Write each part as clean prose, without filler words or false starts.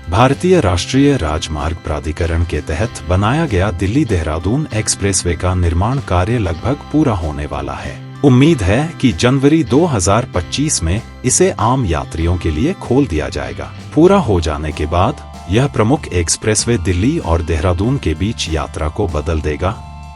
भारतीय राष्ट्रीय राजमार्ग प्राधिकरण के तहत बनाया गया दिल्ली देहरादून एक्सप्रेसवे का निर्माण कार्य लगभग पूरा होने वाला है। उम्मीद है कि जनवरी 2025 में इसे आम यात्रियों के लिए खोल दिया जाएगा। पूरा हो जाने के बाद यह प्रमुख एक्सप्रेसवे दिल्ली और देहरादून के बीच यात्रा को बदल देगा,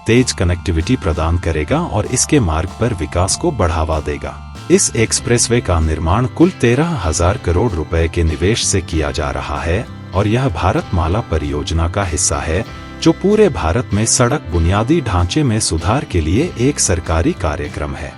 तेज कनेक्टिविटी प्रदान करेगा और इसके मार्ग पर विकास को बढ़ावा देगा। इस एक्सप्रेसवे का निर्माण कुल 13,000 करोड़ रुपए के निवेश से किया जा रहा है और यह भारतमाला परियोजना का हिस्सा है, जो पूरे भारत में सड़क बुनियादी ढांचे में सुधार के लिए एक सरकारी कार्यक्रम है।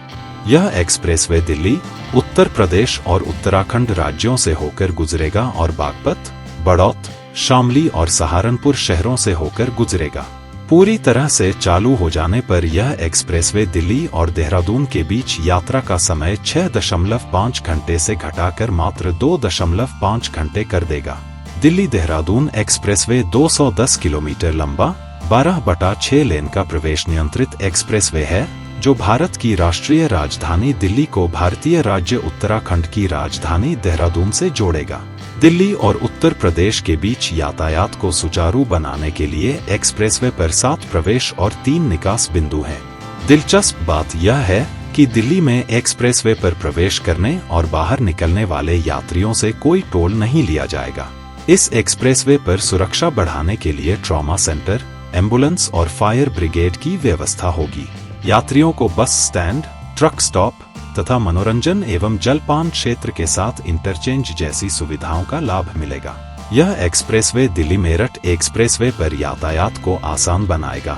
यह एक्सप्रेसवे दिल्ली, उत्तर प्रदेश और उत्तराखंड राज्यों से होकर गुजरेगा और बागपत, बड़ौत, शामली और सहारनपुर शहरों से होकर गुजरेगा। पूरी तरह से चालू हो जाने पर यह एक्सप्रेसवे दिल्ली और देहरादून के बीच यात्रा का समय 6.5 घंटे से घटाकर मात्र 2.5 घंटे कर देगा। दिल्ली देहरादून एक्सप्रेसवे 210 किलोमीटर लंबा 12/6 लेन का प्रवेश नियंत्रित एक्सप्रेसवे है, जो भारत की राष्ट्रीय राजधानी दिल्ली को भारतीय राज्य उत्तराखंड की राजधानी देहरादून से जोड़ेगा। दिल्ली और उत्तर प्रदेश के बीच यातायात को सुचारू बनाने के लिए एक्सप्रेसवे पर 7 प्रवेश और 3 निकास बिंदु हैं। दिलचस्प बात यह है कि दिल्ली में एक्सप्रेसवे पर प्रवेश करने और बाहर निकलने वाले यात्रियों से कोई टोल नहीं लिया जाएगा। इस एक्सप्रेसवे पर सुरक्षा बढ़ाने के लिए ट्रॉमा सेंटर, एम्बुलेंस और फायर ब्रिगेड की व्यवस्था होगी। यात्रियों को बस स्टैंड, ट्रक स्टॉप तथा मनोरंजन एवं जलपान क्षेत्र के साथ इंटरचेंज जैसी सुविधाओं का लाभ मिलेगा। यह एक्सप्रेसवे दिल्ली मेरठ एक्सप्रेसवे पर यातायात को आसान बनाएगा,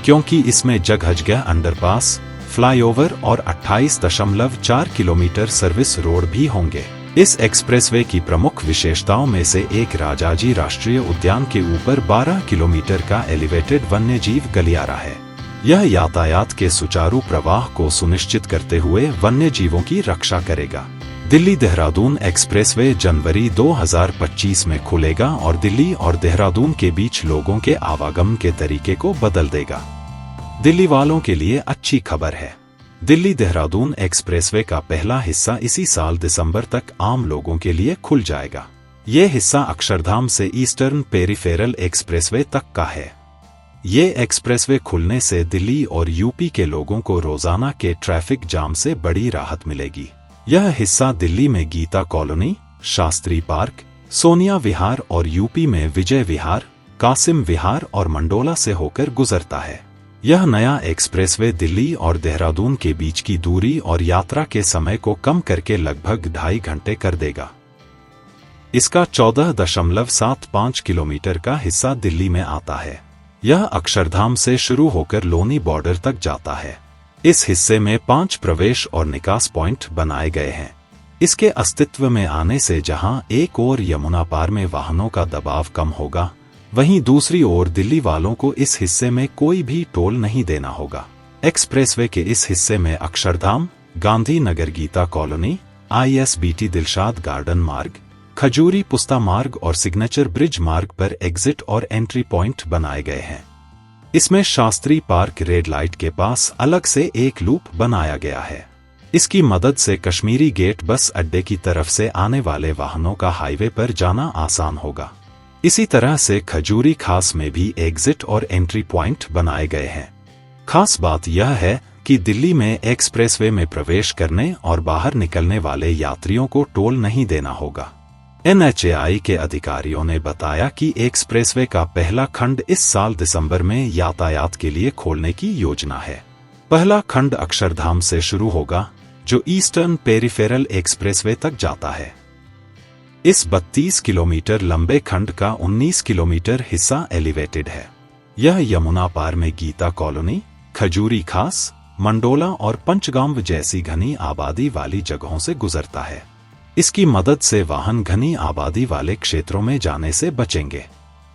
क्योंकि इसमें जगह अंडरपास, फ्लाईओवर और 28.4 किलोमीटर सर्विस रोड भी होंगे। इस एक्सप्रेसवे की प्रमुख विशेषताओं में से एक राजाजी राष्ट्रीय उद्यान के ऊपर 12 किलोमीटर का एलिवेटेड वन्यजीव गलियारा है। यह यातायात के सुचारू प्रवाह को सुनिश्चित करते हुए वन्य जीवों की रक्षा करेगा। दिल्ली देहरादून एक्सप्रेसवे जनवरी 2025 में खुलेगा और दिल्ली और देहरादून के बीच लोगों के आवागमन के तरीके को बदल देगा। दिल्ली वालों के लिए अच्छी खबर है। दिल्ली देहरादून एक्सप्रेसवे का पहला हिस्सा इसी साल दिसंबर तक आम लोगों के लिए खुल जाएगा। ये हिस्सा अक्षरधाम से ईस्टर्न पेरिफेरल एक्सप्रेसवे तक का है। ये एक्सप्रेसवे खुलने से दिल्ली और यूपी के लोगों को रोजाना के ट्रैफिक जाम से बड़ी राहत मिलेगी। यह हिस्सा दिल्ली में गीता कॉलोनी, शास्त्री पार्क, सोनिया विहार और यूपी में विजय विहार, कासिम विहार और मंडोला से होकर गुजरता है। यह नया एक्सप्रेसवे दिल्ली और देहरादून के बीच की दूरी और यात्रा के समय को कम करके लगभग 2.5 घंटे कर देगा। इसका 14.75 किलोमीटर का हिस्सा दिल्ली में आता है। यह अक्षरधाम से शुरू होकर लोनी बॉर्डर तक जाता है। इस हिस्से में 5 प्रवेश और निकास पॉइंट बनाए गए हैं। इसके अस्तित्व में आने से जहां एक ओर यमुना पार में वाहनों का दबाव कम होगा, वहीं दूसरी ओर दिल्ली वालों को इस हिस्से में कोई भी टोल नहीं देना होगा। एक्सप्रेसवे के इस हिस्से में Akshardham, Gandhi Nagar Geeta colony, ISBT Dilshad garden Marg, Khajuri पुस्ता मार्ग और सिग्नेचर ब्रिज मार्ग पर एग्जिट और एंट्री पॉइंट बनाए गए हैं। इसमें शास्त्री पार्क रेड लाइट के पास अलग से एक लूप बनाया गया है। इसकी मदद से कश्मीरी गेट बस अड्डे की तरफ से आने वाले वाहनों का हाईवे पर जाना आसान होगा। इसी तरह से खजूरी खास में भी एग्जिट और एंट्री पॉइंट बनाए गए हैं। खास बात यह है कि दिल्ली में एक्सप्रेसवे में प्रवेश करने और बाहर निकलने वाले यात्रियों को टोल नहीं देना होगा। NHAI के अधिकारियों ने बताया कि एक्सप्रेसवे का पहला खंड इस साल दिसंबर में यातायात के लिए खोलने की योजना है। पहला खंड अक्षरधाम से शुरू होगा, जो ईस्टर्न पेरिफेरल एक्सप्रेसवे तक जाता है। इस 32 किलोमीटर लंबे खंड का 19 किलोमीटर हिस्सा एलिवेटेड है। यह यमुना पार में गीता कॉलोनी, खजूरी खास, मंडोला और पंचगांव जैसी घनी आबादी वाली जगहों से गुजरता है। इसकी मदद से वाहन घनी आबादी वाले क्षेत्रों में जाने से बचेंगे।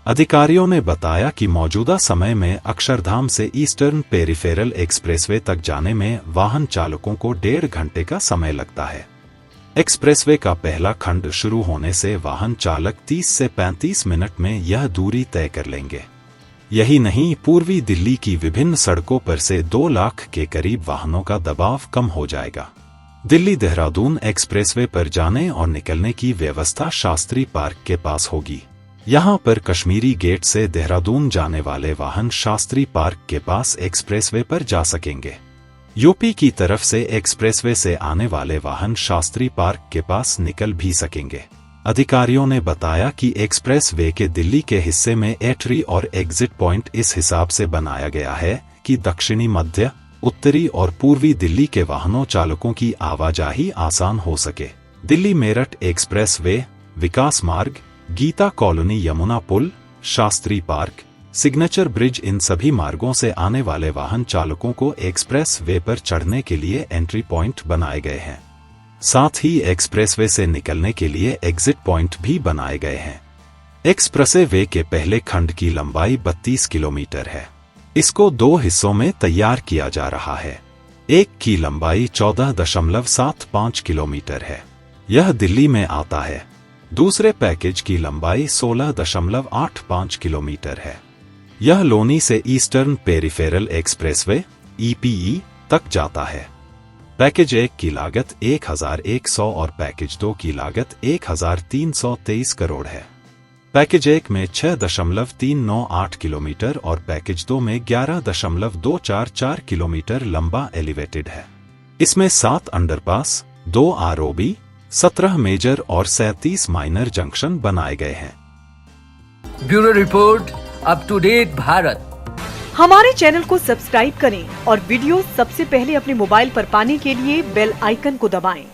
अधिकारियों ने बताया कि मौजूदा समय में अक्षरधाम से ईस्टर्न पेरिफेरल एक्सप्रेसवे तक जाने में वाहन चालकों को 1.5 घंटे का समय लगता है। एक्सप्रेसवे का पहला खंड शुरू होने से वाहन चालक 30 से 35 मिनट में यह दूरी तय कर लेंगे। यही नहीं, पूर्वी दिल्ली की विभिन्न सड़कों पर से 2 लाख के करीब वाहनों का दबाव कम हो जाएगा। दिल्ली देहरादून एक्सप्रेसवे पर जाने और निकलने की व्यवस्था शास्त्री पार्क के पास होगी। यहाँ पर कश्मीरी गेट से देहरादून जाने वाले वाहन शास्त्री पार्क के पास एक्सप्रेसवे पर जा सकेंगे। यूपी की तरफ से एक्सप्रेसवे से आने वाले वाहन शास्त्री पार्क के पास निकल भी सकेंगे। अधिकारियों ने बताया कि एक्सप्रेसवे के दिल्ली के हिस्से में एंट्री और एग्जिट पॉइंट इस हिसाब से बनाया गया है कि दक्षिणी, मध्य, उत्तरी और पूर्वी दिल्ली के वाहनों चालकों की आवाजाही आसान हो सके। दिल्ली मेरठ एक्सप्रेसवे, विकास मार्ग, गीता कॉलोनी, यमुना पुल, शास्त्री पार्क, सिग्नेचर ब्रिज, इन सभी मार्गों से आने वाले वाहन चालकों को एक्सप्रेस वे पर चढ़ने के लिए एंट्री पॉइंट बनाए गए हैं। साथ ही एक्सप्रेसवे से निकलने के लिए एग्जिट पॉइंट भी बनाए गए हैं। एक्सप्रेसवे के पहले खंड की लंबाई 32 किलोमीटर है। इसको 2 हिस्सों में तैयार किया जा रहा है। एक की लंबाई 14.75 किलोमीटर है, यह दिल्ली में आता है। दूसरे पैकेज की लंबाई 16.85 किलोमीटर है। यह लोनी से ईस्टर्न पेरिफेरल एक्सप्रेसवे (ईपीई) तक जाता है। पैकेज 1 की लागत 1100 और पैकेज 2 की लागत 1323 करोड़ है। पैकेज 1 में 6.398 किलोमीटर और पैकेज 2 में 11.244 किलोमीटर लंबा एलिवेटेड है। इसमें 7 अंडरपास, 2 आरओबी, 17 मेजर और 37 माइनर जंक्शन बनाए गए हैं। Bureau report, up to date Bharat. हमारे चैनल को सब्सक्राइब करें और वीडियो सबसे पहले अपने मोबाइल पर पाने के लिए बेल आइकन को दबाएं।